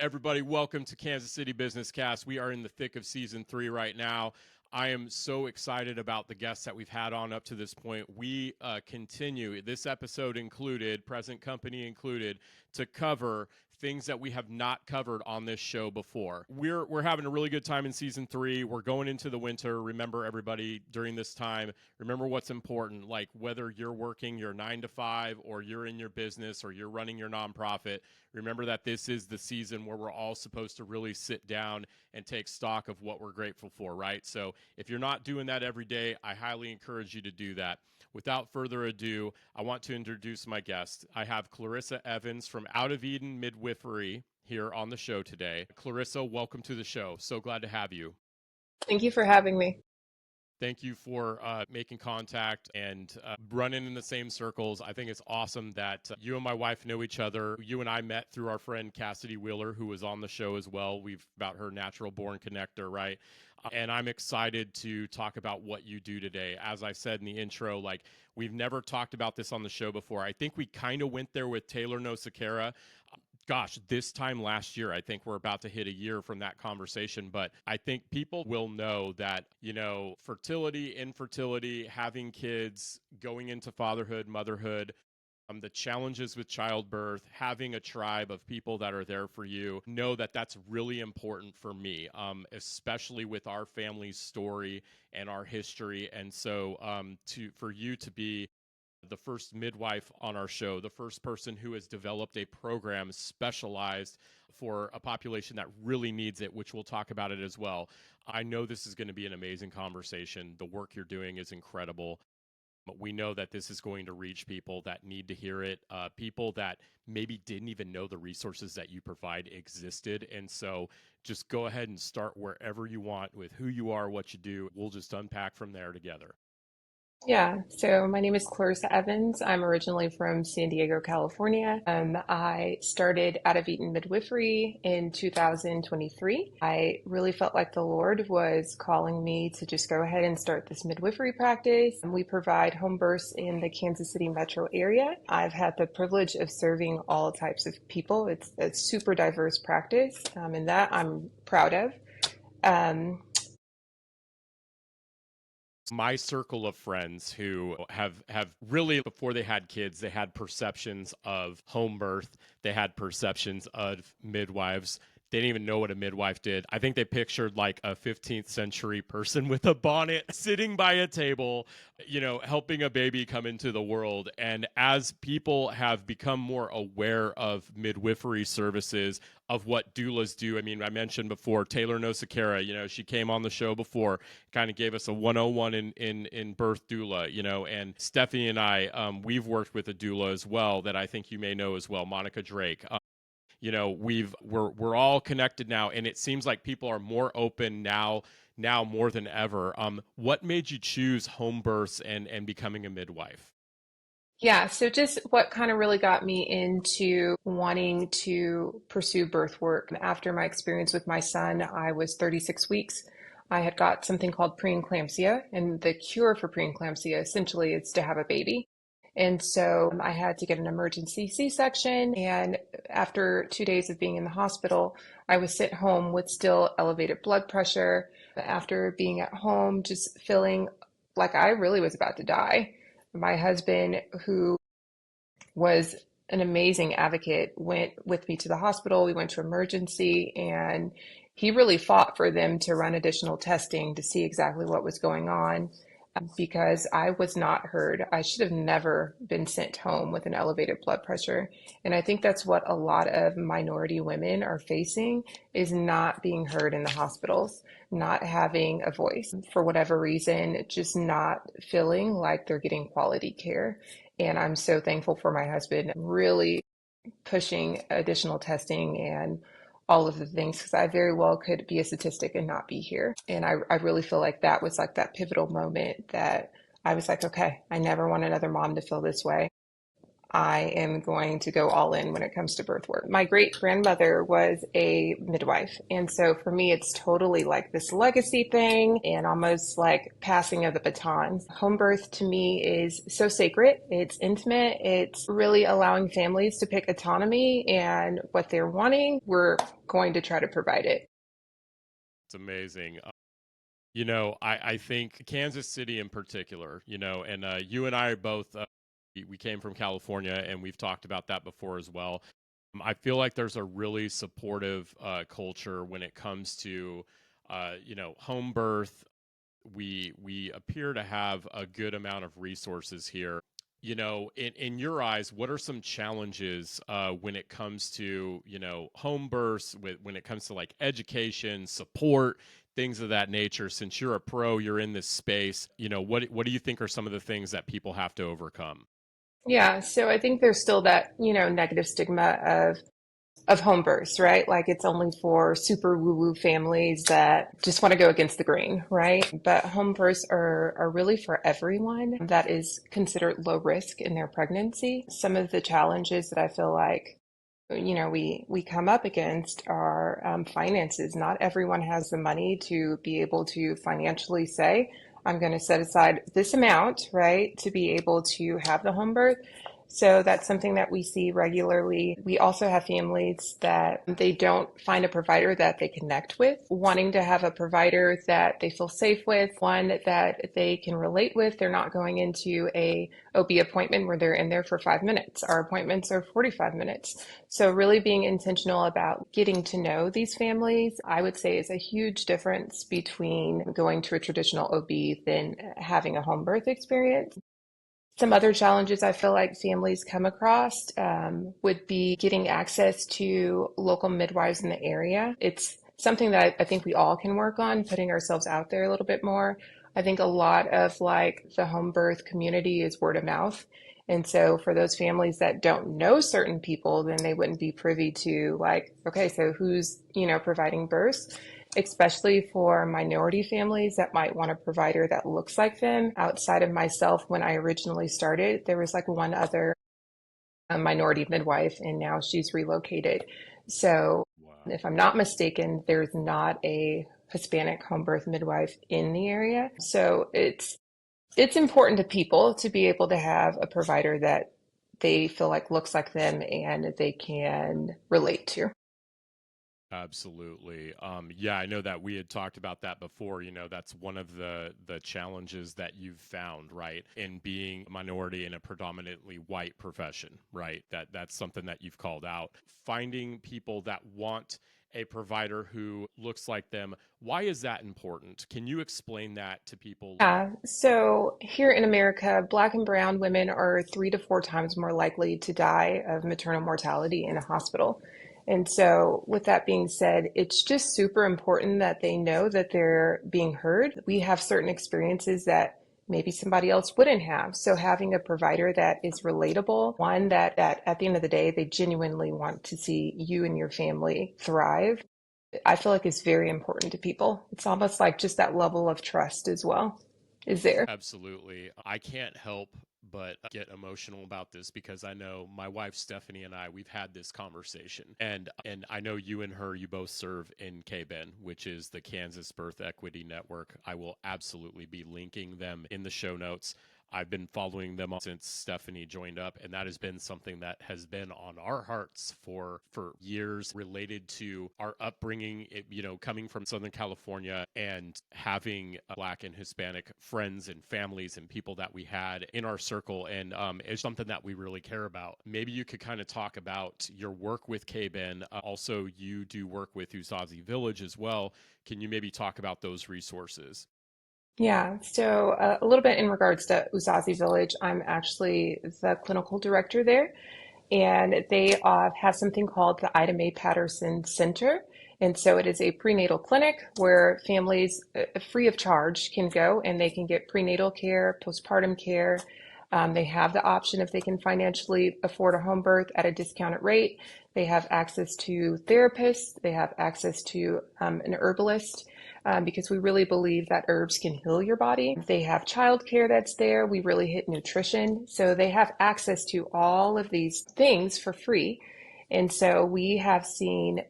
everybody. Welcome to Kansas City Business Cast. We are in the thick of season 3 right now. I am so excited about the guests that we've had on up to this point. We continue, this episode included, present company included, to cover things that we have not covered on this show before. We're having a really good time in season 3. We're going into the winter. Remember, everybody, during this time, remember what's important. Like whether you're working your 9 to 5 or you're in your business or you're running your nonprofit, remember that this is the season where we're all supposed to really sit down and take stock of what we're grateful for, right? So if you're not doing that every day, I highly encourage you to do that. Without further ado, I want to introduce my guest. I have Clarisa Evans from Out of Eden Midwifery here on the show today. Clarissa, welcome to the show. So glad to have you. Thank you for having me. Thank you for making contact and running in the same circles. I think it's awesome that you and my wife know each other. You and I met through our friend Cassidy Wheeler, who was on the show as well. We've about her natural born connector, right? And I'm excited to talk about what you do today. As I said in the intro, like we've never talked about this on the show before. I think we kind of went there with Taylor Nosekera. Gosh, this time last year, I think we're about to hit a year from that conversation. But I think people will know that, you know, fertility, infertility, having kids, going into fatherhood, motherhood, the challenges with childbirth, having a tribe of people that are there for you, know that that's really important for me, especially with our family's story and our history. And so for you to be the first midwife on our show, the first person who has developed a program specialized for a population that really needs it, which we'll talk about it as well. I know this is going to be an amazing conversation. The work you're doing is incredible. But we know that this is going to reach people that need to hear it, people that maybe didn't even know the resources that you provide existed. And so just go ahead and start wherever you want with who you are, what you do. We'll just unpack from there together. Yeah, so my name is Clarisa Evans. I'm originally from San Diego, California. I started Out of Eden Midwifery in 2023. I really felt like the Lord was calling me to just go ahead and start this midwifery practice. We provide home births in the Kansas City metro area. I've had the privilege of serving all types of people. It's a super diverse practice, and that I'm proud of. My circle of friends who have really, before they had kids, they had perceptions of home birth. They had perceptions of midwives. They didn't even know what a midwife did. I think they pictured like a 15th century person with a bonnet sitting by a table, you know, helping a baby come into the world. And as people have become more aware of midwifery services, of what doulas do, I mean, I mentioned before, Taylor Nosekera, you know, she came on the show before, kind of gave us a 101 in birth doula, you know, and Stephanie and I, we've worked with a doula as well that I think you may know as well, Monica Drake. You know, we're all connected now, and it seems like people are more open now more than ever. What made you choose home births and becoming a midwife? Yeah, so just what kind of really got me into wanting to pursue birth work. After my experience with my son, I was 36 weeks. I had got something called preeclampsia, and the cure for preeclampsia essentially is to have a baby. And so I had to get an emergency C-section. And after 2 days of being in the hospital, I was sent home with still elevated blood pressure. After being at home, just feeling like I really was about to die. My husband, who was an amazing advocate, went with me to the hospital. We went to emergency, and he really fought for them to run additional testing to see exactly what was going on because I was not heard. I should have never been sent home with an elevated blood pressure. And I think that's what a lot of minority women are facing is not being heard in the hospitals, not having a voice for whatever reason, just not feeling like they're getting quality care. And I'm so thankful for my husband really pushing additional testing and all of the things because I very well could be a statistic and not be here. And I really feel like that was like that pivotal moment that I was like, okay, I never want another mom to feel this way. I am going to go all in when it comes to birth work. My great grandmother was a midwife. And so for me, it's totally like this legacy thing and almost like passing of the baton. Home birth to me is so sacred. It's intimate. It's really allowing families to pick autonomy and what they're wanting. We're going to try to provide it. It's amazing. I think Kansas City in particular, and you and I are both, we came from California and we've talked about that before as well. I feel like there's a really supportive culture when it comes to, home birth. We appear to have a good amount of resources here. In your eyes, what are some challenges when it comes to, home births, when it comes to like education, support, things of that nature? Since you're a pro, you're in this space, what do you think are some of the things that people have to overcome? Yeah, so I think there's still that, negative stigma of home births, right? Like it's only for super woo-woo families that just want to go against the grain, right? But home births are really for everyone that is considered low risk in their pregnancy. Some of the challenges that I feel like we come up against are finances. Not everyone has the money to be able to financially say, I'm going to set aside this amount, right, to be able to have the home birth. So that's something that we see regularly. We also have families that they don't find a provider that they connect with, wanting to have a provider that they feel safe with, one that they can relate with. They're not going into a OB appointment where they're in there for 5 minutes. Our appointments are 45 minutes. So really being intentional about getting to know these families, I would say is a huge difference between going to a traditional OB than having a home birth experience. Some other challenges I feel like families come across would be getting access to local midwives in the area. It's something that I think we all can work on, putting ourselves out there a little bit more. I think a lot of like the home birth community is word of mouth. And so for those families that don't know certain people, then they wouldn't be privy to like, okay, so who's, providing births? Especially for minority families that might want a provider that looks like them. Outside of myself, when I originally started, there was like one other minority midwife, and now she's relocated. So, Wow. if I'm not mistaken, there's not a Hispanic home birth midwife in the area. So it's important to people to be able to have a provider that they feel like looks like them and they can relate to. Absolutely. Yeah, I know that we had talked about that before. That's one of the challenges that you've found, right? In being a minority in a predominantly white profession, right? That's something that you've called out. Finding people that want a provider who looks like them. Why is that important? Can you explain that to people? Yeah, so here in America, Black and Brown women are 3 to 4 times more likely to die of maternal mortality in a hospital. And so, with that being said, it's just super important that they know that they're being heard. We have certain experiences that maybe somebody else wouldn't have. So, having a provider that is relatable, one that at the end of the day, they genuinely want to see you and your family thrive, I feel like is very important to people. It's almost like just that level of trust as well is there. Absolutely. I can't help but get emotional about this because I know my wife Stephanie and I we've had this conversation. And I know you and her you both serve in KBEN, which is the Kansas Birth Equity Network. I will absolutely be linking them in the show notes. I've been following them since Stephanie joined up, and that has been something that has been on our hearts for years, related to our upbringing. Coming from Southern California and having Black and Hispanic friends and families and people that we had in our circle, and it's something that we really care about. Maybe you could kind of talk about your work with KBEN. Also, you do work with Uzazi Village as well. Can you maybe talk about those resources? Yeah, so a little bit in regards to Uzazi Village, I'm actually the clinical director there, and they have something called the Ida Mae Patterson Center. And so it is a prenatal clinic where families, free of charge, can go and they can get prenatal care, postpartum care. They have the option if they can financially afford a home birth at a discounted rate. They have access to therapists. They have access to an herbalist. because we really believe that herbs can heal your body. They have childcare that's there. We really hit nutrition. So they have access to all of these things for free. And so we have seen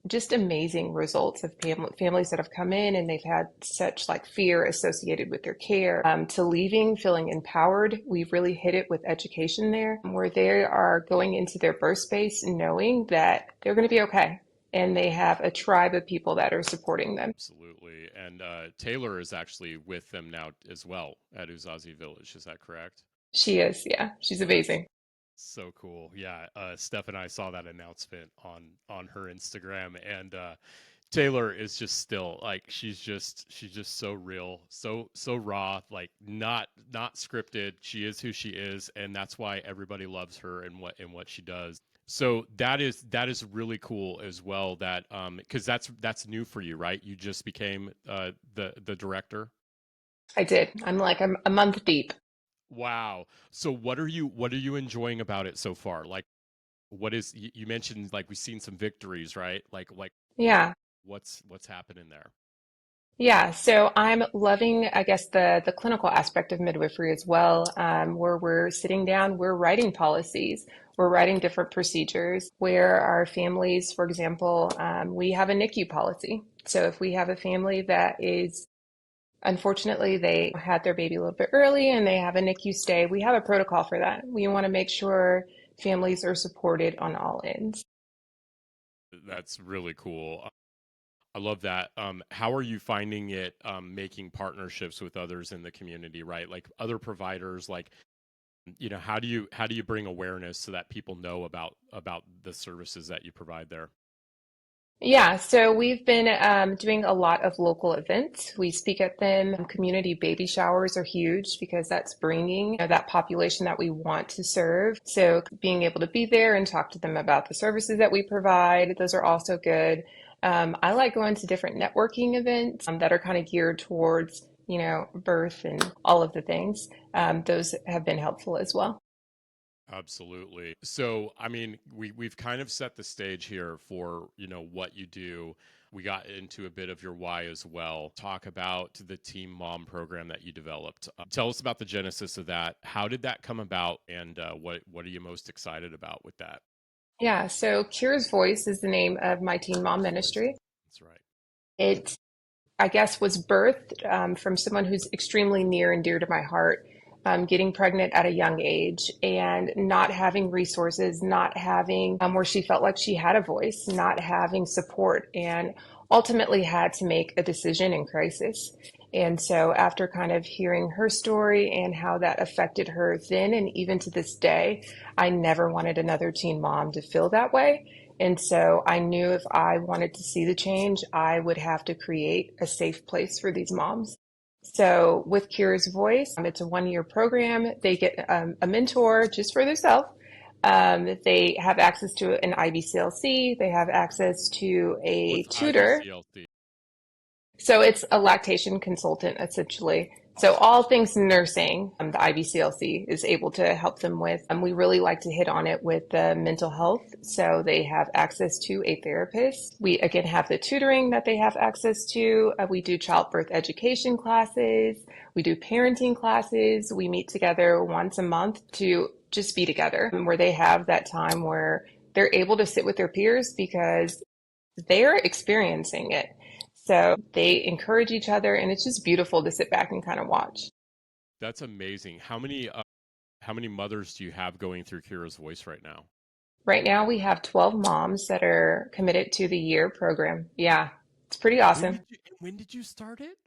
just amazing results of families that have come in and they've had such like fear associated with their care to leaving feeling empowered. We've really hit it with education there, where they are going into their birth space knowing that they're going to be okay, and they have a tribe of people that are supporting them. Absolutely. And Taylor is actually with them now as well at Uzazi Village. Is that correct? She is, yeah, she's amazing. So cool. Yeah. Steph and I saw that announcement on her Instagram, and Taylor is just still like she's just so real, so raw, like not scripted. She is who she is, and that's why everybody loves her and what she does. So that is really cool as well. That because that's new for you, right? You just became the director. I did. I'm like I'm a month deep. Wow. So what are you enjoying about it so far? Like what is you mentioned like we've seen some victories, right? Like Yeah. what's happening there? Yeah, so I'm loving, I guess, the clinical aspect of midwifery as well, where we're sitting down, we're writing policies, we're writing different procedures where our families, for example, we have a NICU policy. So if we have a family that is, unfortunately, they had their baby a little bit early and they have a NICU stay, we have a protocol for that. We want to make sure families are supported on all ends. That's really cool. I love that. How are you finding it making partnerships with others in the community, right? Like other providers, like how do you bring awareness so that people know about the services that you provide there? Yeah, so we've been doing a lot of local events. We speak at them. Community baby showers are huge because that's bringing that population that we want to serve. So being able to be there and talk to them about the services that we provide, those are also good. I like going to different networking events that are kind of geared towards, birth and all of the things. Those have been helpful as well. Absolutely. So, I mean, we've kind of set the stage here for, what you do. We got into a bit of your why as well. Talk about the Team Mom program that you developed. Tell us about the genesis of that. How did that come about, and what are you most excited about with that? Yeah, so Cure's Voice is the name of my teen mom Here's voice. ministry. That's right. It, I guess, was birthed from someone who's extremely near and dear to my heart, getting pregnant at a young age and not having resources, not having where she felt like she had a voice, not having support, and ultimately had to make a decision in crisis. And so, after kind of hearing her story and how that affected her then and even to this day, I never wanted another teen mom to feel that way. And so I knew if I wanted to see the change, I would have to create a safe place for these moms. So with Cure's Voice, it's a 1 year program. They get a mentor just for themselves. They have access to an IBCLC. They have access to a What's tutor. IBCLC? So it's a lactation consultant, essentially. So Awesome. all things nursing, the IBCLC is able to help them with. We really like to hit on it with mental health. So they have access to a therapist. We again have the tutoring that they have access to. We do childbirth education classes. We do parenting classes. We meet together once a month to just be together, where they have that time where they're able to sit with their peers because they're experiencing it. So they encourage each other, and it's just beautiful to sit back and kind of watch. That's amazing. How many mothers do you have going through Kira's Voice right now? Right now, we have 12 moms that are committed to the year program. Yeah, it's pretty awesome. When did you start it?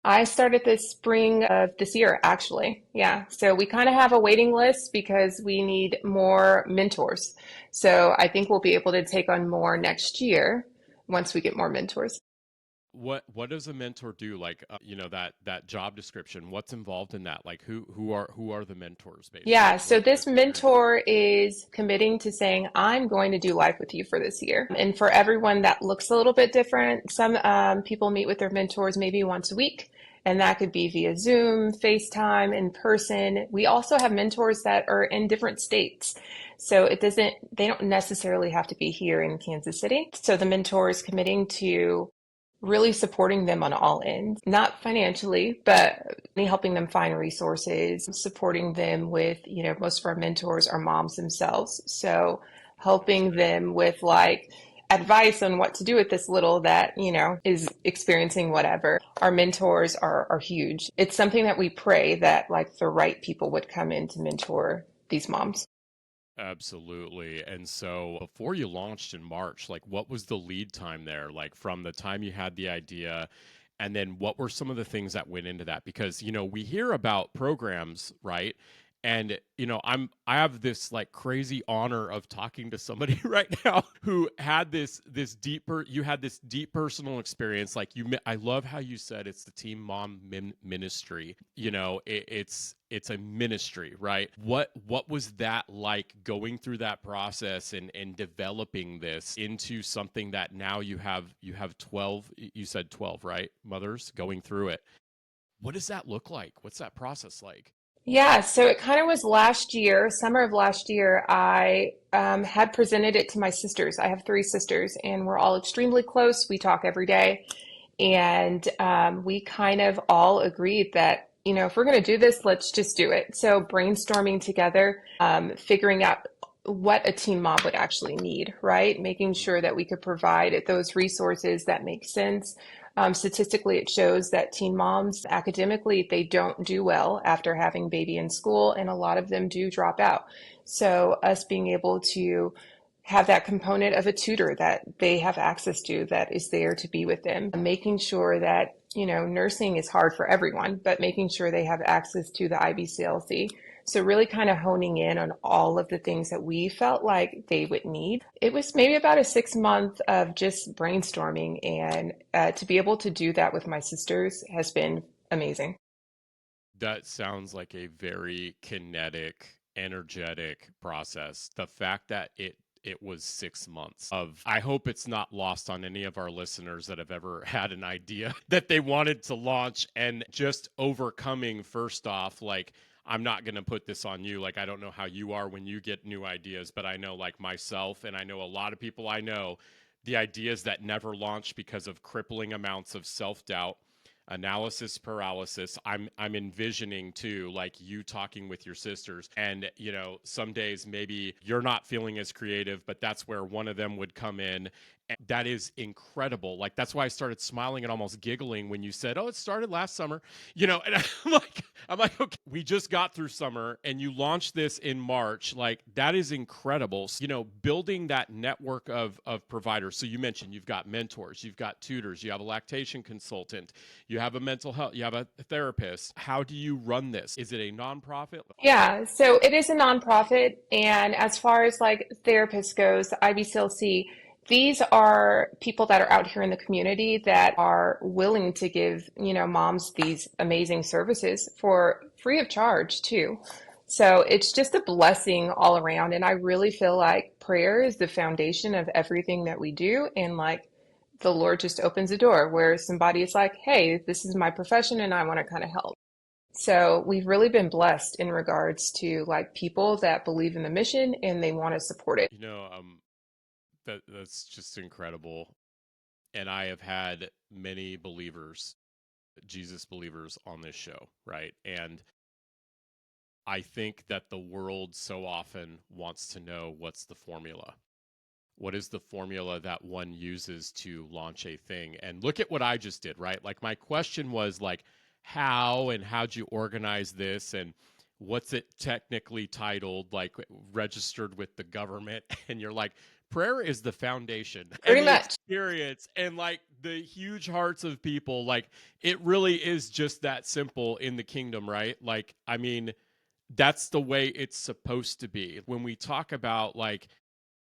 I started this spring of this year, actually. Yeah, so we kind of have a waiting list because we need more mentors. So I think we'll be able to take on more next year once we get more mentors. What does a mentor do? Like that job description. What's involved in that? Like who are the mentors Yeah, basically? so What's their this experience? mentor is committing to saying, I'm going to do life with you for this year. And for everyone, that looks a little bit different. Some people meet with their mentors maybe once a week, and that could be via Zoom, FaceTime, in person. We also have mentors that are in different states. So they don't necessarily have to be here in Kansas City. So the mentor is committing to really supporting them on all ends, not financially, but helping them find resources, supporting them with, most of our mentors are moms themselves. So helping them with like advice on what to do with this little that, is experiencing whatever. Our mentors are huge. It's something that we pray that like the right people would come in to mentor these moms. Absolutely. And so before you launched in March, like what was the lead time there? Like from the time you had the idea, and then what were some of the things that went into that? Because, we hear about programs, right? And, I have this like crazy honor of talking to somebody right now who had this deeper, you had this deep personal experience. Like I love how you said it's the Teen Mom ministry. It's a ministry, right? What was that like going through that process and developing this into something that now you have 12, you said 12, right? Mothers going through it. What does that look like? What's that process like? Yeah, so it kind of was last year, summer of last year, I had presented it to my sisters. I have three sisters, and we're all extremely close. We talk every day. And we kind of all agreed that, if we're going to do this, let's just do it. So brainstorming together, figuring out what a teen mom would actually need, right? Making sure that we could provide those resources that make sense. Statistically, it shows that teen moms, academically, they don't do well after having baby in school, and a lot of them do drop out. So us being able to have that component of a tutor that they have access to that is there to be with them, making sure that, nursing is hard for everyone, but making sure they have access to the IBCLC. So really kind of honing in on all of the things that we felt like they would need. It was maybe about a 6 month of just brainstorming, and to be able to do that with my sisters has been amazing. That sounds like a very kinetic, energetic process. The fact that it was 6 months of, I hope it's not lost on any of our listeners that have ever had an idea that they wanted to launch, and just overcoming, first off, like, I'm not going to put this on you. Like, I don't know how you are when you get new ideas, but I know like myself, and I know a lot of people I know, the ideas that never launch because of crippling amounts of self-doubt, analysis paralysis. I'm envisioning too, like you talking with your sisters, and some days maybe you're not feeling as creative, but that's where one of them would come in. And that is incredible. Like that's why I started smiling and almost giggling when you said, "Oh, it started last summer," and I'm like, okay, we just got through summer and you launched this in March. Like that is incredible. So, building that network of providers. So you mentioned you've got mentors, you've got tutors, you have a lactation consultant, you have a mental health, you have a therapist. How do you run this? Is it a nonprofit? Yeah, so it is a nonprofit. And as far as like therapists goes, the IBCLC, these are people that are out here in the community that are willing to give, moms these amazing services for free of charge too. So it's just a blessing all around. And I really feel like prayer is the foundation of everything that we do. And like the Lord just opens a door where somebody is like, hey, this is my profession and I want to kind of help. So we've really been blessed in regards to like people that believe in the mission and they want to support it. That's just incredible. And I have had many believers, Jesus believers on this show, right? And I think that the world so often wants to know, what's the formula? What is the formula that one uses to launch a thing? And look at what I just did, right? Like my question was like, how and how'd you organize this? And what's it technically titled, like registered with the government? And you're like, prayer is the foundation and Pretty the much. experience and like the huge hearts of people. Like it really is just that simple in the kingdom, right? Like, I mean, that's the way it's supposed to be. When we talk about like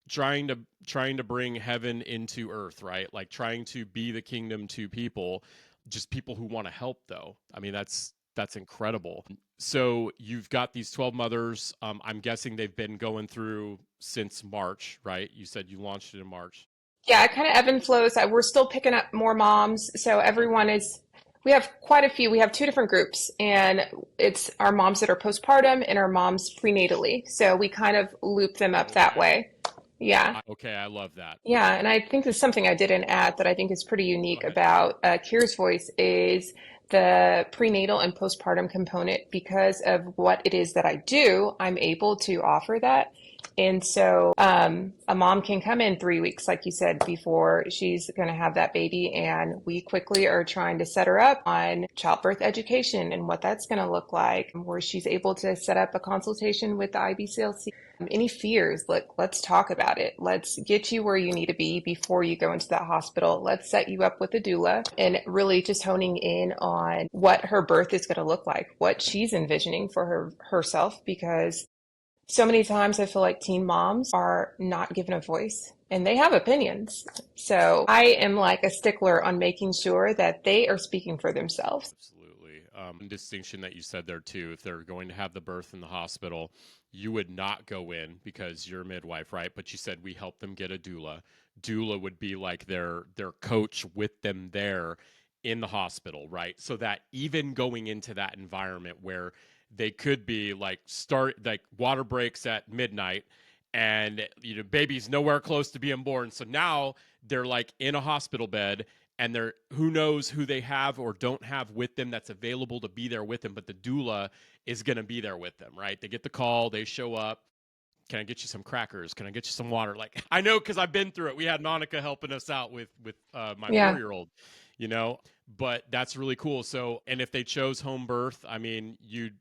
trying to bring heaven into earth, right? Like trying to be the kingdom to people, just people who want to help though. I mean, that's incredible. So you've got these 12 mothers. I'm guessing they've been going through since March, right? You said you launched it in March. Yeah, it kind of ebb and flows. We're still picking up more moms. So everyone is, we have quite a few. We have two different groups, and it's our moms that are postpartum and our moms prenatally. So we kind of loop them up that Okay. way. Yeah. Okay, I love that. Yeah, and I think there's something I didn't add that I think is pretty Go unique ahead. about Kira's Voice is the prenatal and postpartum component. Because of what it is that I do, I'm able to offer that. And so a mom can come in 3 weeks, like you said, before she's going to have that baby. And we quickly are trying to set her up on childbirth education and what that's going to look like, where she's able to set up a consultation with the IBCLC. Any fears, let's talk about it. Let's get you where you need to be before you go into that hospital. Let's set you up with a doula, and really just honing in on what her birth is going to look like, what she's envisioning for herself, because so many times I feel like teen moms are not given a voice and they have opinions. So I am like a stickler on making sure that they are speaking for themselves. Absolutely. Distinction that you said there too. If they're going to have the birth in the hospital, you would not go in because you're a midwife, right? But you said we help them get a doula. Doula would be like their coach with them there in the hospital, right? So that even going into that environment where they could be like water breaks at midnight and baby's nowhere close to being born. So now they're like in a hospital bed and they're who knows who they have or don't have with them that's available to be there with them, but the doula is going to be there with them, right? They get the call, they show up. Can I get you some crackers? Can I get you some water? Like I know because I've been through it. We had Monica helping us out with my Yeah. 4-year-old, you know. But that's really cool. So, and if they chose home birth, I mean, you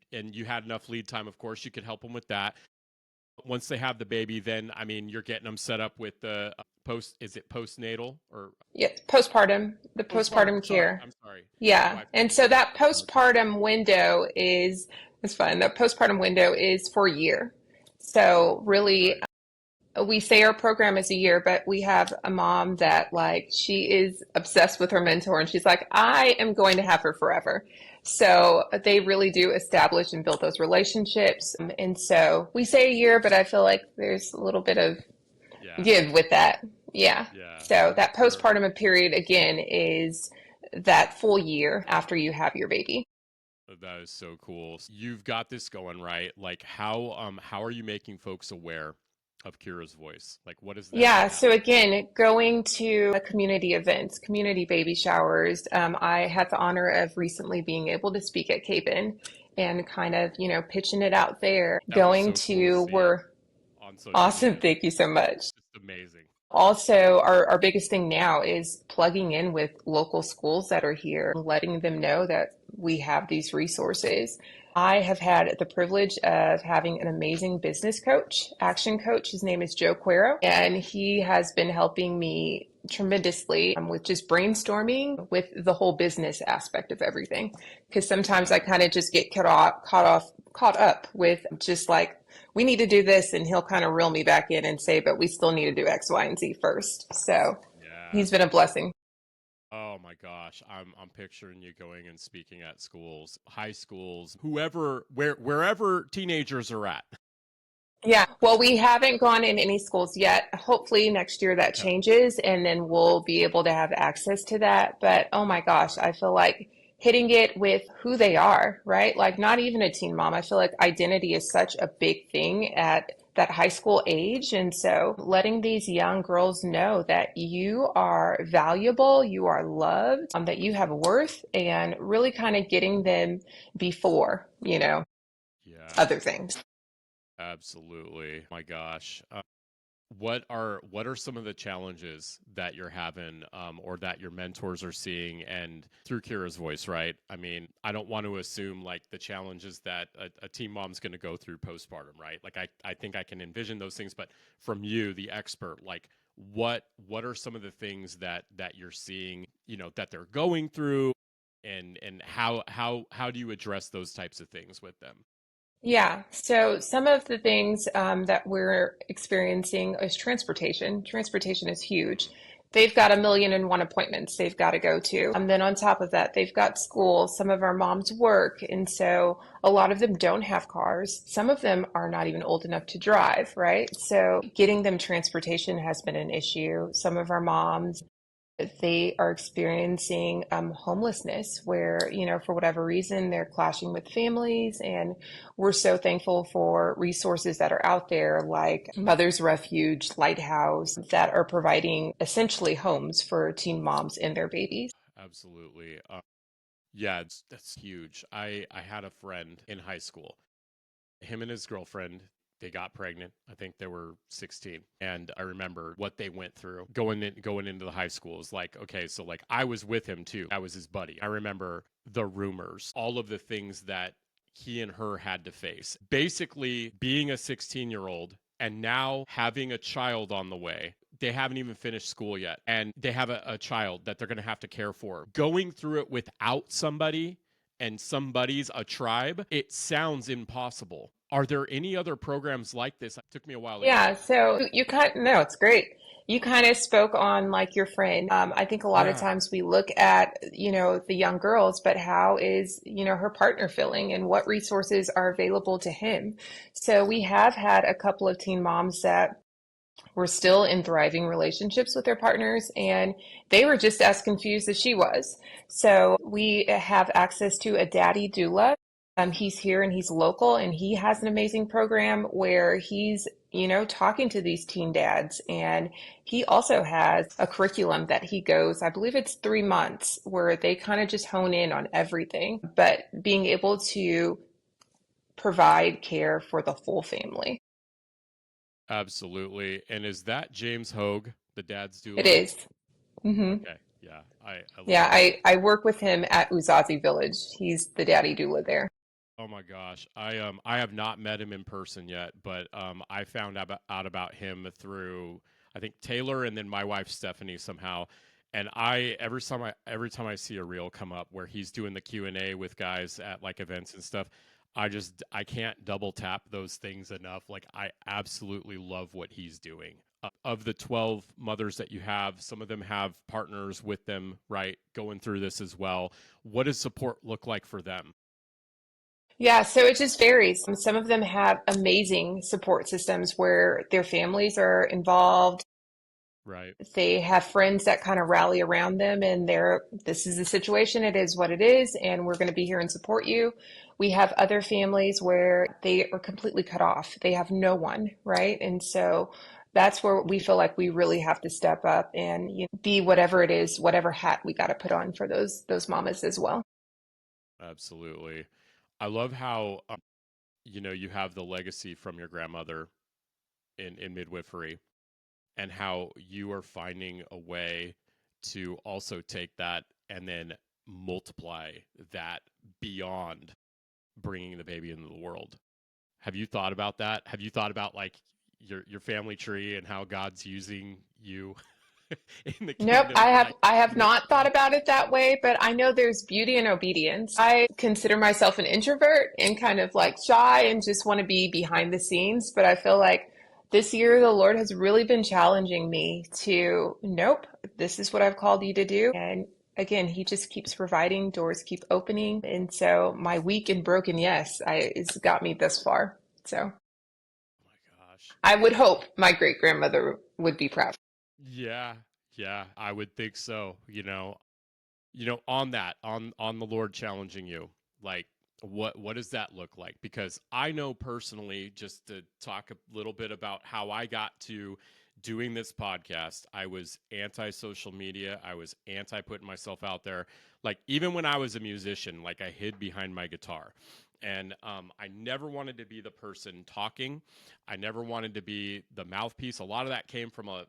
had enough lead time, of course, you could help them with that. Once they have the baby, then I mean, you're getting them set up with the post. Is it postnatal or Yes, postpartum, the postpartum? postpartum Sorry, care. I'm sorry. My Yeah. wife And told me so that. that postpartum window is, it's fun. That postpartum window is for a year. So really, Right. we say our program is a year, but we have a mom that like she is obsessed with her mentor and she's like, I am going to have her forever. So they really do establish and build those relationships. And so we say a year, but I feel like there's a little bit of Yeah. give with that. Yeah. Yeah. So that They're postpartum period again is that full year after you have your baby. That is so cool. You've got this going, right? Like how are you making folks aware of Kira's voice? Like what is that Yeah, about? so again, going to community events, community baby showers. I had the honor of recently being able to speak at Caregiving and kind of, pitching it out there. That was Going so cool to to, see we're on social awesome. media. Thank you so much. Just amazing. Also, our biggest thing now is plugging in with local schools that are here, letting them know that we have these resources. I have had the privilege of having an amazing business coach, action coach. His name is Joe Cuero, and he has been helping me tremendously with just brainstorming with the whole business aspect of everything. Because sometimes I Yeah. kind of just get caught up with just like, we need to do this, and he'll kind of reel me back in and say, but we still need to do X, Y, and Z first. So Yeah. he's been a blessing. Oh my gosh, I'm picturing you going and speaking at schools, high schools, wherever teenagers are at. Yeah. Well, we haven't gone in any schools yet. Hopefully next year that Okay. changes and then we'll be able to have access to that. But oh my gosh, I feel like hitting it with who they are, right? Like not even a teen mom. I feel like identity is such a big thing at that high school age. And so letting these young girls know that you are valuable, you are loved, that you have worth, and really kind of getting them before, Yeah, other things. absolutely. My gosh. What are some of the challenges that you're having or that your mentors are seeing and through Kira's voice, right? I mean, I don't want to assume like the challenges that a teen mom's going to go through postpartum, right? Like I think I can envision those things, but from you, the expert, like what are some of the things that you're seeing, that they're going through and how do you address those types of things with them? Yeah, so some of the things that we're experiencing is transportation. Transportation is huge. Mm, They've got a million and one appointments they've got to go to. And then on top of that, they've got school. Some of our moms work. And so a lot of them don't have cars. Some of them are not even old enough to drive, right? So getting them transportation has been an issue. Some of our moms they are experiencing homelessness where, for whatever reason, they're clashing with families. And we're so thankful for resources that are out there like Mother's Refuge, Lighthouse, that are providing essentially homes for teen moms and their babies. Absolutely. Yeah, that's huge. I had a friend in high school. Him and his girlfriend, they got pregnant. I think they were 16. And I remember what they went through going into the high school. Is like, okay, so like I was with him too. I was his buddy. I remember the rumors, all of the things that he and her had to face. Basically being a 16-year-old and now having a child on the way. They haven't even finished school yet. And they have a child that they're going to have to care for. Going through it without somebody and somebody's a tribe, it sounds impossible. Are there any other programs like this? It took me a while to get Yeah, there. so you kind no, it's great. You kind of spoke on like your friend. I think a lot of Yeah, times we look at, the young girls, but how is, her partner feeling and what resources are available to him? So we have had a couple of teen moms that were still in thriving relationships with their partners, and they were just as confused as she was. So we have access to a daddy doula. He's here and he's local, and he has an amazing program where he's, talking to these teen dads. And he also has a curriculum that he goes, I believe it's 3 months, where they kind of just hone in on everything, but being able to provide care for the full family. absolutely. And is that James Hogue, the dad's It doula? is. Hmm. Okay, yeah, I love Yeah, him. I work with him at Uzazi Village. He's the daddy doula there. Oh my gosh, I have not met him in person yet, but I found out about him through I think Taylor and then my wife Stephanie somehow. And I every time I see a reel come up where he's doing the Q&A with guys at like events and stuff, I can't double tap those things enough. Like I absolutely love what he's doing. Of the 12 mothers that you have, some of them have partners with them, right? Going through this as well. What does support look like for them? Yeah, so it just varies. Some of them have amazing support systems where their families are involved. Right. They have friends that kind of rally around them, and this is the situation, it is what it is, and we're going to be here and support you. We have other families where they are completely cut off. They have no one, right? And so that's where we feel like we really have to step up and be whatever it is, whatever hat we got to put on for those mamas as well. Absolutely. I love how you have the legacy from your grandmother in midwifery and how you are finding a way to also take that and then multiply that beyond bringing the baby into the world. Have you thought about that? Have you thought about like your family tree and how God's using you in the Nope, kingdom I to have like I have not thought multiply? about it that way, but I know there's beauty in obedience. I consider myself an introvert and kind of like shy and just want to be behind the scenes, but I feel like this year the Lord has really been challenging me to, nope, this is what I've called you to do. And again, he just keeps providing, doors keep opening. And so my weak and broken yes, it's got me this far. So Oh my gosh. I would hope my great grandmother would be proud. Yeah, yeah, I would think so. On that, on the Lord challenging you, like what does that look like? Because I know personally, just to talk a little bit about how I got to doing this podcast, I was anti social media. I was anti putting myself out there. Like even when I was a musician, like I hid behind my guitar. And I never wanted to be the person talking. I never wanted to be the mouthpiece. A lot of that came from a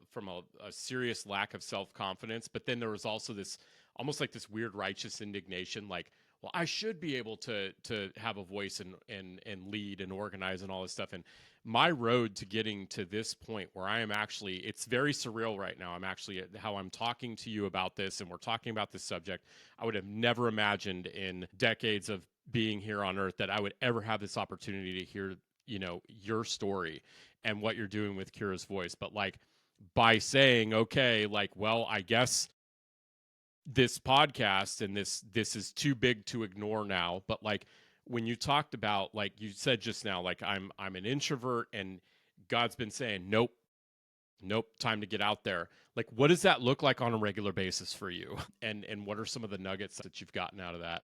serious lack of self confidence. But then there was also this almost like this weird righteous indignation, like, well, I should be able to have a voice and lead and organize and all this stuff. And my road to getting to this point where I am actually, it's very surreal right now. I'm actually how I'm talking to you about this and we're talking about this subject. I would have never imagined in decades of being here on earth that I would ever have this opportunity to hear, your story and what you're doing with Kira's voice. But like by saying, okay, like, well, I guess this podcast and this is too big to ignore now, but like when you talked about like you said just now, like I'm an introvert and God's been saying nope, Nope, time to get out there. Like, what does that look like on a regular basis for you? And what are some of the nuggets that you've gotten out of that?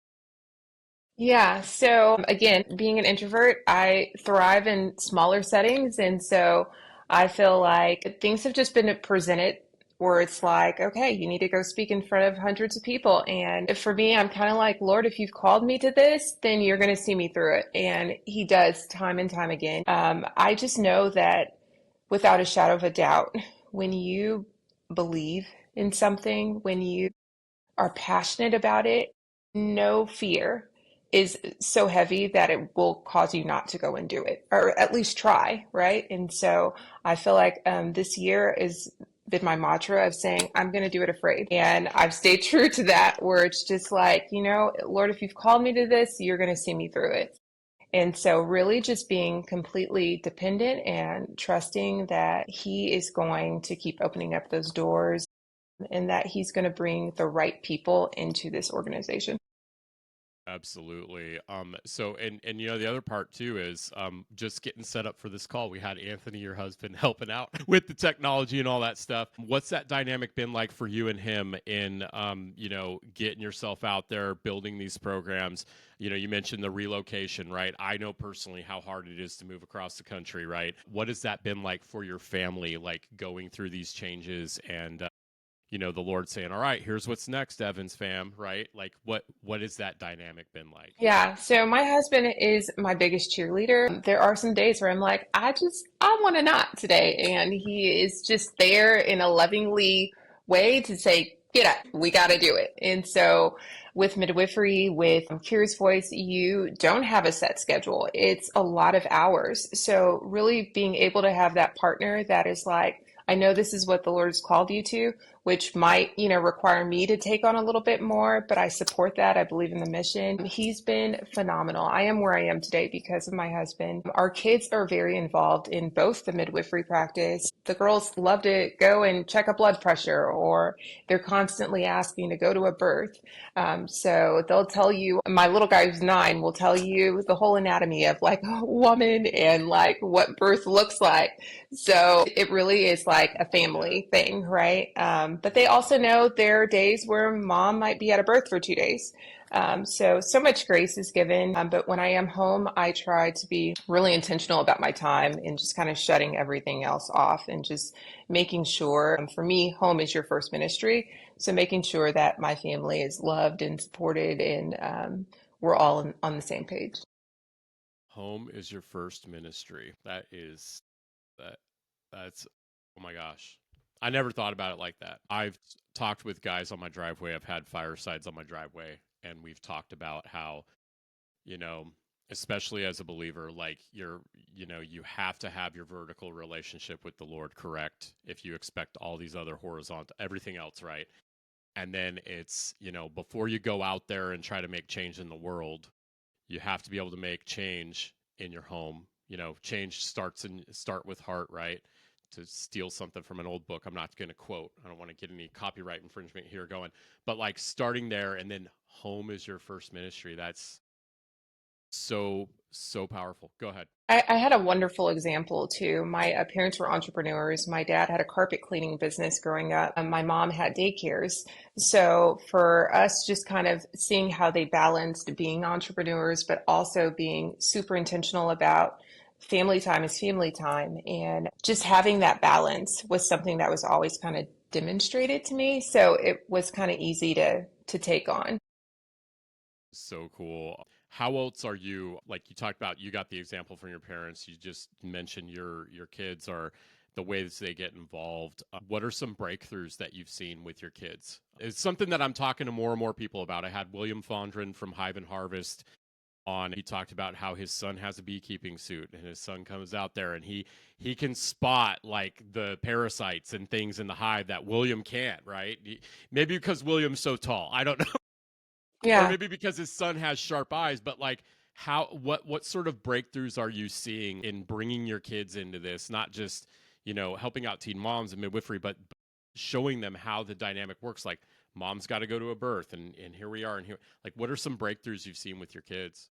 Yeah, so again, being an introvert, I thrive in smaller settings. And so I feel like things have just been presented where it's like, okay, you need to go speak in front of hundreds of people. And for me, I'm kind of like, Lord, if you've called me to this, then you're going to see me through it. And He does time and time again. I just know that without a shadow of a doubt, when you believe in something, when you are passionate about it, no fear is so heavy that it will cause you not to go and do it, or at least try, right? And so I feel like this year has been my mantra of saying, I'm going to do it afraid. And I've stayed true to that, where it's just like, Lord, if you've called me to this, you're going to see me through it. And so, really, just being completely dependent and trusting that He is going to keep opening up those doors and that He's going to bring the right people into this organization. Absolutely. So and the other part too is just getting set up for this call. We had Anthony, your husband, helping out with the technology and all that stuff. What's that dynamic been like for you and him in getting yourself out there, building these programs? You mentioned the relocation, right? I know personally how hard it is to move across the country, right? What has that been like for your family, like going through these changes and the Lord saying, "All right, here's what's next, Evans fam," right? Like what has that dynamic been like? Yeah, so my husband is my biggest cheerleader. There are some days where I'm like, I want to not today. And he is just there in a lovingly way to say, get up, we got to do it. And so with midwifery, with Curious Voice, you don't have a set schedule. It's a lot of hours. So really being able to have that partner that is like, I know this is what the Lord's called you to, which might, require me to take on a little bit more, but I support that. I believe in the mission. He's been phenomenal. I am where I am today because of my husband. Our kids are very involved in both the midwifery practice. The girls love to go and check a blood pressure, or they're constantly asking to go to a birth. So they'll tell you, my little guy who's 9 will tell you the whole anatomy of like a woman and like what birth looks like. So it really is like a Yeah. family thing, right? But they also know there are days where mom might be at a birth for 2 days. So much grace is given. But when I am home, I try to be really intentional about my time and just kind of shutting everything else off and just making sure, for me, home is your first ministry. So making sure that my family is loved and supported and we're all on the same page. Home is your first ministry. That that's oh my gosh. I never thought about it like that. I've talked with guys on my driveway. I've had firesides on my driveway, and we've talked about how, you know, especially as a believer, like you have to have your vertical relationship with the Lord correct if you expect all these other horizontal everything else right. And then it's, before you go out there and try to make change in the world, you have to be able to make change in your home. Change start with heart, right? To steal something from an old book, I'm not going to quote. I don't want to get any copyright infringement here going, but like starting there and then home is your first ministry. That's so powerful. Go ahead. I had a wonderful example too. My parents were entrepreneurs. My dad had a carpet cleaning business growing up, and my mom had daycares. So for us, just kind of seeing how they balanced being entrepreneurs, but also being super intentional about family time is family time, and just having that balance was something that was always kind of demonstrated to me. So it was kind of easy to take on. So cool. How else are you? Like you talked about, you got the example from your parents. You just mentioned your kids are the ways they get involved. What are some breakthroughs that you've seen with your kids? It's something that I'm talking to more and more people about. I had William Fondren from Hive and Harvest on. He talked about how his son has a beekeeping suit, and his son comes out there and he can spot like the parasites and things in the hive that William can't. Right? Maybe because William's so tall. I don't or Yeah. maybe because his son has sharp eyes, but like how what sort of breakthroughs are you seeing in bringing your kids into this, not just helping out teen moms and midwifery, but showing them how the dynamic works, like mom's got to go to a birth and here we are, and here, like, what are some breakthroughs you've seen with your kids?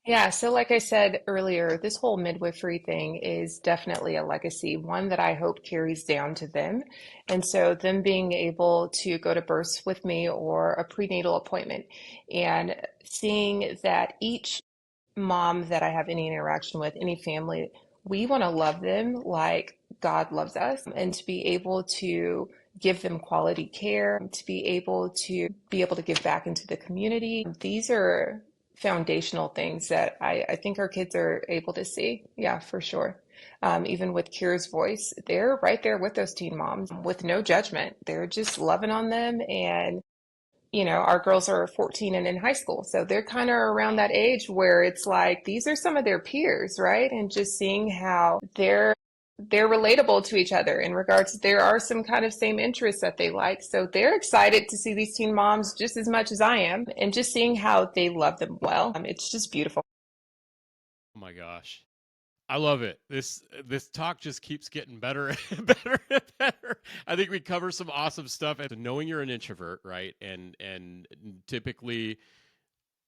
Yeah, so like I said earlier, this whole midwifery thing is definitely a legacy, one that I hope carries down to them. And so, them being able to go to births with me or a prenatal appointment and seeing that each mom that I have any interaction with, any family, we want to love them like God loves us, and to be able to give them quality care, to be able to give back into the community. These are foundational things that I think our kids are able to see. Yeah, for sure. Even with Kira's voice, they're right there with those teen moms with no judgment. They're just loving on them, and our girls are 14 and in high school. So they're kind of around that age where it's like these are some of their peers, right? And just seeing how they're relatable to each other in regards there are some kind of same interests that they like. So they're excited to see these teen moms just as much as I am, and just seeing how they love them well. It's just beautiful. Oh my gosh. I love it. This talk just keeps getting better and better and better. I think we cover some awesome stuff. And knowing you're an introvert, right? And typically,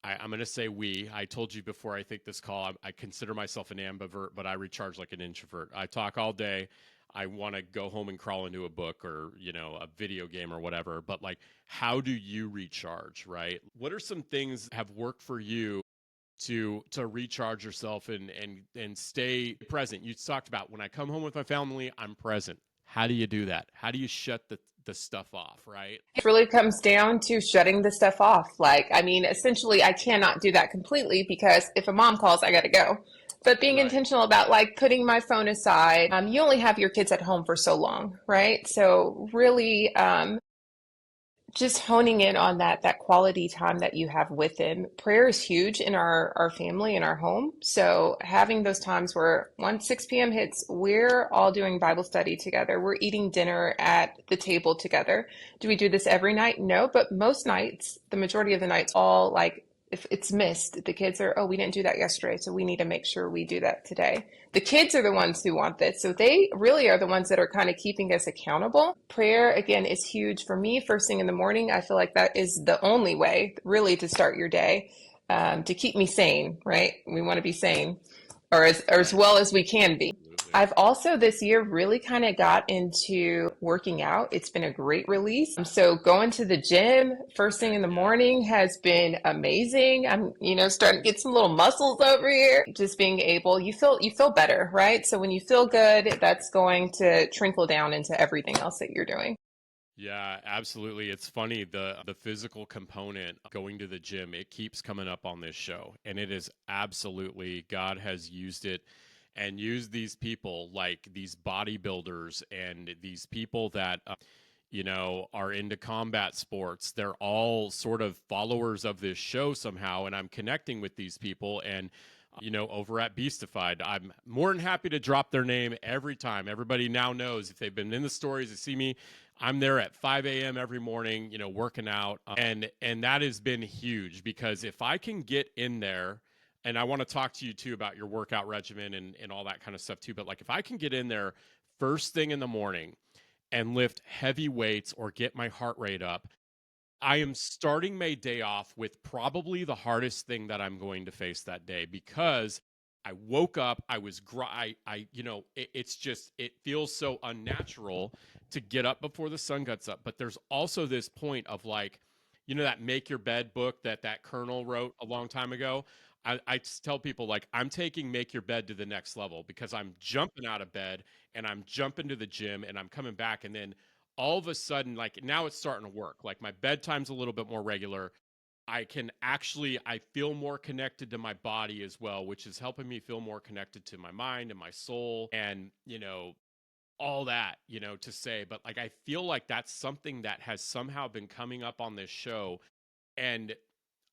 I'm going to say we. I told you before. I think this call. I consider myself an ambivert, but I recharge like an introvert. I talk all day. I want to go home and crawl into a book or a video game or whatever. But like, how do you recharge, right? What are some things that have worked for you to recharge yourself and stay present? You talked about when I come home with my family, I'm present. How do you do that? How do you shut the stuff off, right? It really comes down to shutting the stuff off. Like, I mean, essentially, I cannot do that completely because if a mom calls, I got to go. But being Right. intentional about like putting my phone aside, you only have your kids at home for so long, right? So really, just honing in on that quality time that you have with them. Prayer is huge in our family, in our home. So having those times where once 6 p.m. hits, we're all doing Bible study together. We're eating dinner at the table together. Do we do this every night? No, but most nights, the majority of the nights, all like if it's missed, the kids are, oh, we didn't do that yesterday, so we need to make sure we do that today. The kids are the ones who want this. So they really are the ones that are kind of keeping us accountable. Prayer, again, is huge for me. First thing in the morning, I feel like that is the only way really to start your day, to keep me sane, right? We want to be sane or as Right. well as we can be. Absolutely. I've also this year really kind of got into working out. It's been a great release. So going to the gym first thing Heck in the yeah. morning has been amazing. I'm, starting to get some little muscles over here. Just being able, you feel better, right? So when you feel good, that's going to trickle down into everything else that you're doing. Yeah, absolutely. It's funny, the physical component going to the gym, it keeps coming up on this show. And it is absolutely, God has used it and used these people like these bodybuilders and these people that are into combat sports. They're all sort of followers of this show somehow, and I'm connecting with these people. And over at Beastified, I'm more than happy to drop their name every time. Everybody now knows if they've been in the stories, they see me. I'm there at 5 a.m. every morning, working out, and that has been huge because if I can get in there, and I want to talk to you too about your workout regimen and all that kind of stuff too. But like if I can get in there first thing in the morning and lift heavy weights or get my heart rate up, I am starting my day off with probably the hardest thing that I'm going to face that day because I woke up, I was it's just it feels so unnatural to get up before the sun gets up. But there's also this point of like, that make your bed book that Colonel wrote a long time ago. I just tell people like I'm taking make your bed to the next level because I'm jumping out of bed and I'm jumping to the gym and I'm coming back, and then all of a sudden, like now it's starting to work. Like my bedtime's a little bit more regular. I feel more connected to my body as well, which is helping me feel more connected to my mind and my soul and, all that, to say. But like, I feel like that's something that has somehow been coming up on this show. And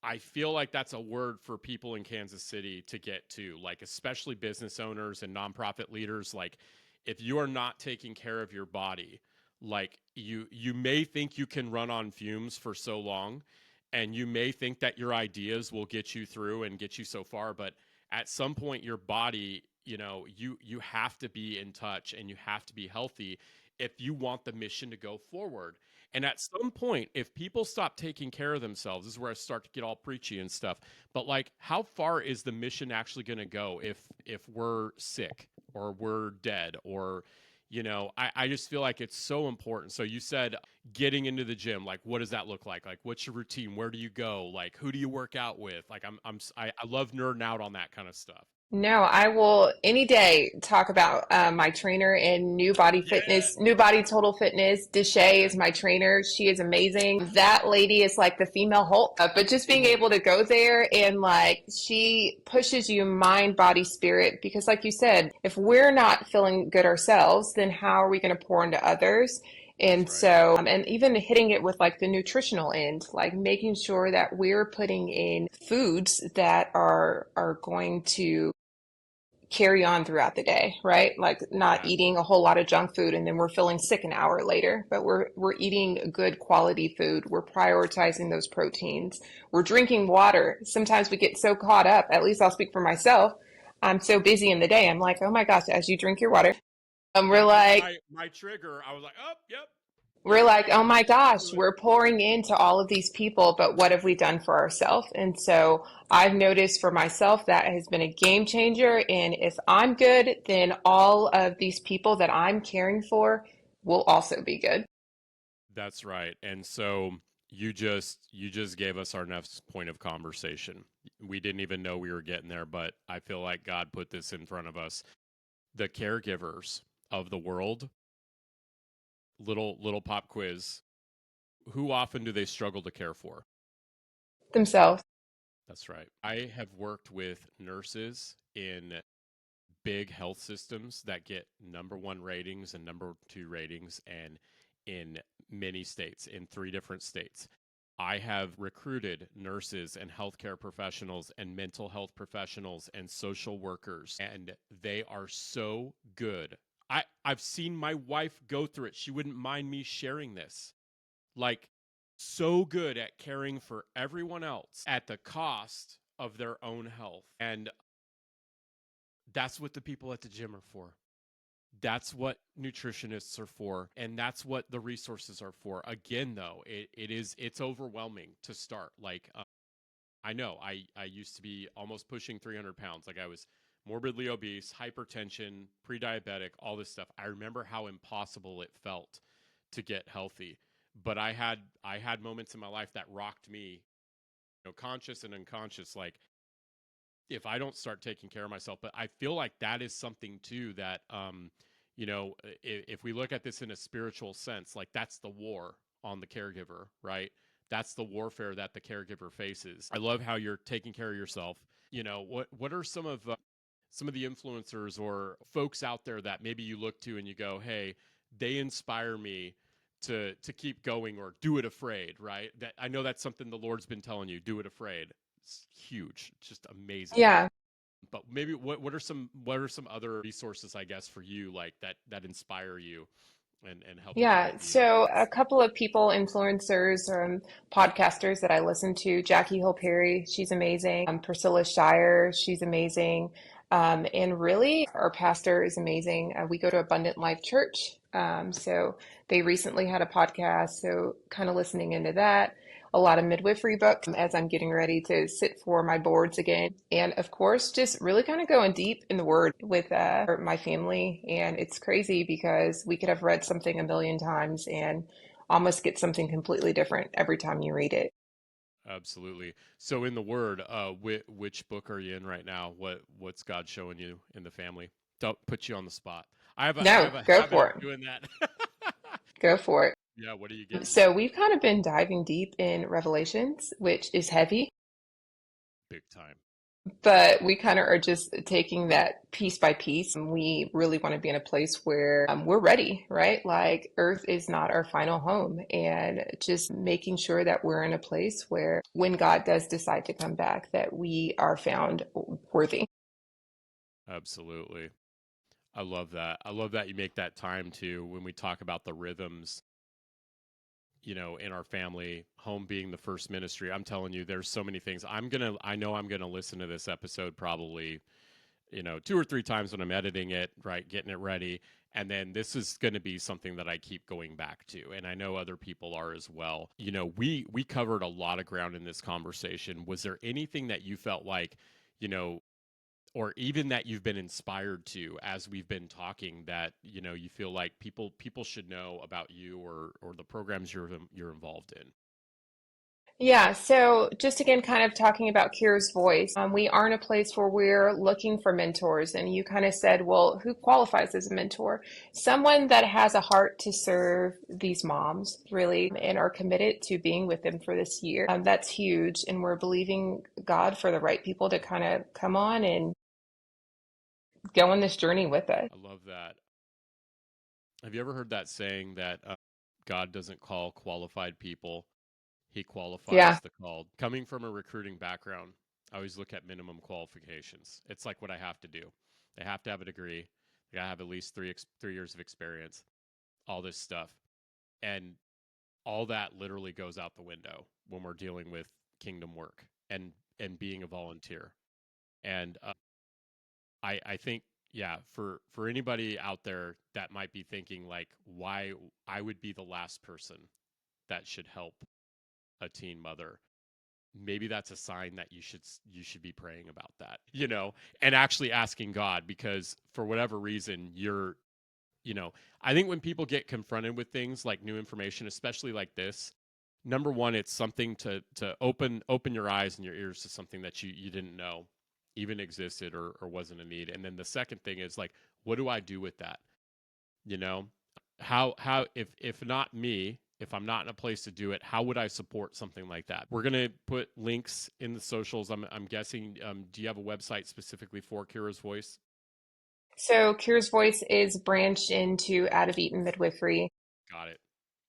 I feel like that's a word for people in Kansas City to get to, like, especially business owners and nonprofit leaders. Like, if you are not taking care of your body, like you may think you can run on fumes for so long, and you may think that your ideas will get you through and get you so far, but at some point your body, you have to be in touch and you have to be healthy. if you want the mission to go forward. And at some point, if people stop taking care of themselves, this is where I start to get all preachy and stuff. But like, how far is the mission actually going to go if we're sick or we're dead or, I just feel like it's so important. So you said getting into the gym, like, what does that look like? Like, what's your routine? Where do you go? Like, who do you work out with? Like, I love nerding out on that kind of stuff. No, I will any day talk about my trainer in New Body Yeah. Fitness, New Body Total Fitness. Deshay Yeah. is my trainer. She is amazing. That lady is like the female Hulk. But just being able to go there and like she pushes you mind, body, spirit. Because like you said, if we're not feeling good ourselves, then how are we going to pour into others? That's And right. so, and even hitting it with like the nutritional end, like making sure that we're putting in foods that are going to carry on throughout the day, right? Like not Yeah. eating a whole lot of junk food and then we're feeling sick an hour later, but we're eating good quality food. We're prioritizing those proteins. We're drinking water. Sometimes we get so caught up, at least I'll speak for myself. I'm so busy in the day. I'm like, oh my gosh, as you drink your water, we're That was like, my trigger. I was like, oh, yep, we're yep, like, oh my gosh, do it. we're pouring into all of these people, but what have we done for ourselves? And so I've noticed for myself that has been a game changer. And if I'm good, then all of these people that I'm caring for will also be good. That's right. And so you just gave us our next point of conversation. We didn't even know we were getting there, but I feel like God put this in front of us. The caregivers of the world, little pop quiz. Who often do they struggle to care for? Themselves. That's right. I have worked with nurses in big health systems that get number one ratings and number two ratings, and in many states, in three different states. I have recruited nurses and healthcare professionals and mental health professionals and social workers, and they are so good. I've seen my wife go through it. She wouldn't mind me sharing this. Like, so good at caring for everyone else at the cost of their own health. And that's what the people at the gym are for. That's what nutritionists are for, and that's what the resources are for. Again, though, it's overwhelming to start. Like, I know I used to be almost pushing 300 pounds. Like, I was morbidly obese, hypertension, pre-diabetic, all this stuff. I remember how impossible it felt to get healthy. But I had moments in my life that rocked me, conscious and unconscious. Like, if I don't start taking care of myself. But I feel like that is something too that, if we look at this in a spiritual sense, like that's the war on the caregiver, right? That's the warfare that the caregiver faces. I love how you're taking care of yourself. What are some of the influencers or folks out there that maybe you look to and you go, hey, they inspire me to keep going, or do it afraid, right? That I know that's something the Lord's been telling you, do it afraid. It's huge. It's just amazing. Yeah. But maybe what are some other resources, I guess, for you, like that inspire you and help you Yeah, guide you? so a couple of people, influencers, podcasters that I listen to, Jackie Hill Perry, she's amazing. Priscilla Shire, she's amazing. And really, our pastor is amazing. We go to Abundant Life Church. So they recently had a podcast, so kind of listening into that. A lot of midwifery books as I'm getting ready to sit for my boards again. And of course, just really kind of going deep in the word with my family. And it's crazy because we could have read something a million times and almost get something completely different every time you read it. Absolutely. So in the Word, which book are you in right now? What's God showing you in the family? Don't put you on the spot. I No, have a go habit for of it. doing that. Go for it. Yeah. What are you getting? So we've kind of been diving deep in Revelations, which is heavy. Big time. But we kind of are just taking that piece by piece. And we really want to be in a place where we're ready, right? Like Earth is not our final home. And just making sure that we're in a place where when God does decide to come back, that we are found worthy. Absolutely. I love that. I love that you make that time too when we talk about the rhythms, in our family, home being the first ministry. I'm telling you, there's so many things. I know I'm gonna listen to this episode probably 2 or 3 times when I'm editing it, right, getting it ready. And then this is going to be something that I keep going back to. And I know other people are as well. We covered a lot of ground in this conversation. Was there anything that you felt like, or even that you've been inspired to as we've been talking that, you feel like people should know about you or the programs you're involved in? Yeah, so just again, kind of talking about Kira's voice, we are in a place where we're looking for mentors. And you kind of said, well, who qualifies as a mentor? Someone that has a heart to serve these moms, really, and are committed to being with them for this year. That's huge. And we're believing God for the right people to kind of come on and go on this journey with us. I love that. Have you ever heard that saying that God doesn't call qualified people, he Yeah. qualifies the called? Coming from a recruiting background, I always look at minimum qualifications. It's like what I have to do. They have to have a degree. They got to have at least 3 years of experience, all this stuff. And all that literally goes out the window when we're dealing with kingdom work and being a volunteer. And I think, yeah, for anybody out there that might be thinking like, why I would be the last person that should help a teen mother, maybe that's a sign that you should be praying about that, and actually asking God, because for whatever reason I think when people get confronted with things like new information, especially like this, number one, it's something to open your eyes and your ears to something that you didn't know even existed or wasn't a need. And then the second thing is like, what do I do with that? You know, how if not me, if I'm not in a place to do it, how would I support something like that? We're gonna put links in the socials. I'm guessing. Do you have a website specifically for Kira's Voice? So Kira's voice is branched into Out of Eden Midwifery, Got it.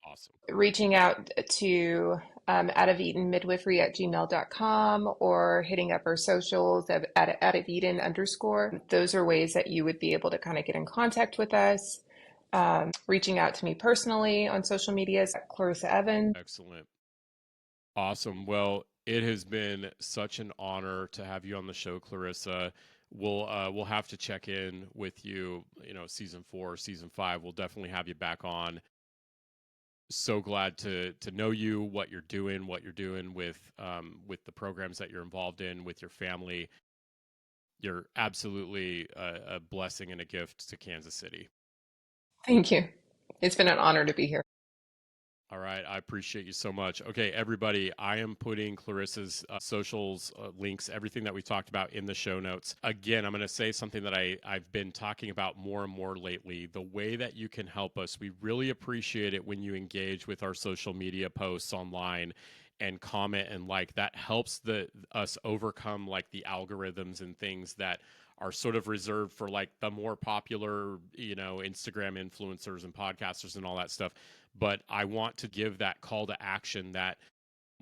Awesome. reaching out to Out of Eden Midwifery at gmail.com or hitting up our socials at Out of Eden underscore. Those are ways that you would be able to kind of get in contact with us. Reaching out to me personally on social medias at Clarisa Evans. Excellent. Awesome. Well, it has been such an honor to have you on the show, Clarissa. We'll have to check in with you, season 4, season 5. We'll definitely have you back on. So glad to know you, what you're doing with the programs that you're involved in with your family. You're absolutely a blessing and a gift to Kansas City. Thank you. It's been an honor to be here. All right. I appreciate you so much. Okay, everybody, I am putting Clarissa's socials, links, everything that we talked about in the show notes. Again, I'm going to say something that I've been talking about more and more lately. The way that you can help us, we really appreciate it when you engage with our social media posts online and comment and like. That helps us overcome like the algorithms and things that are sort of reserved for like the more popular, Instagram influencers and podcasters and all that stuff. But I want to give that call to action that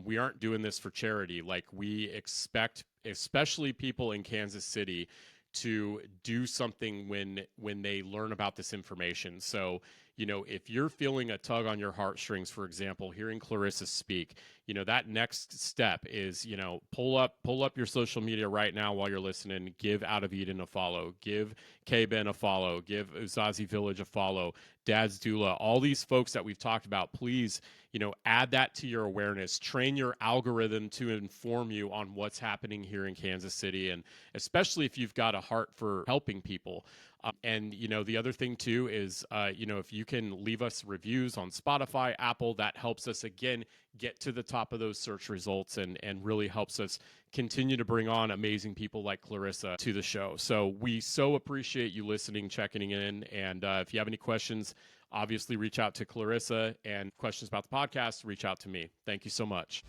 we aren't doing this for charity. Like, we expect, especially people in Kansas City, to do something when they learn about this information. So, if you're feeling a tug on your heartstrings, for example, hearing Clarissa speak, that next step is, pull up your social media right now while you're listening. Give Out of Eden a follow. Give K-Ben a follow. Give Uzazi Village a follow. Dad's Doula. All these folks that we've talked about, please, add that to your awareness. Train your algorithm to inform you on what's happening here in Kansas City, and especially if you've got a heart for helping people. And the other thing too is, if you can leave us reviews on Spotify, Apple, that helps us again get to the top of those search results and really helps us continue to bring on amazing people like Clarissa to the show. So we so appreciate you listening, checking in. And if you have any questions, obviously reach out to Clarissa, and questions about the podcast, reach out to me. Thank you so much.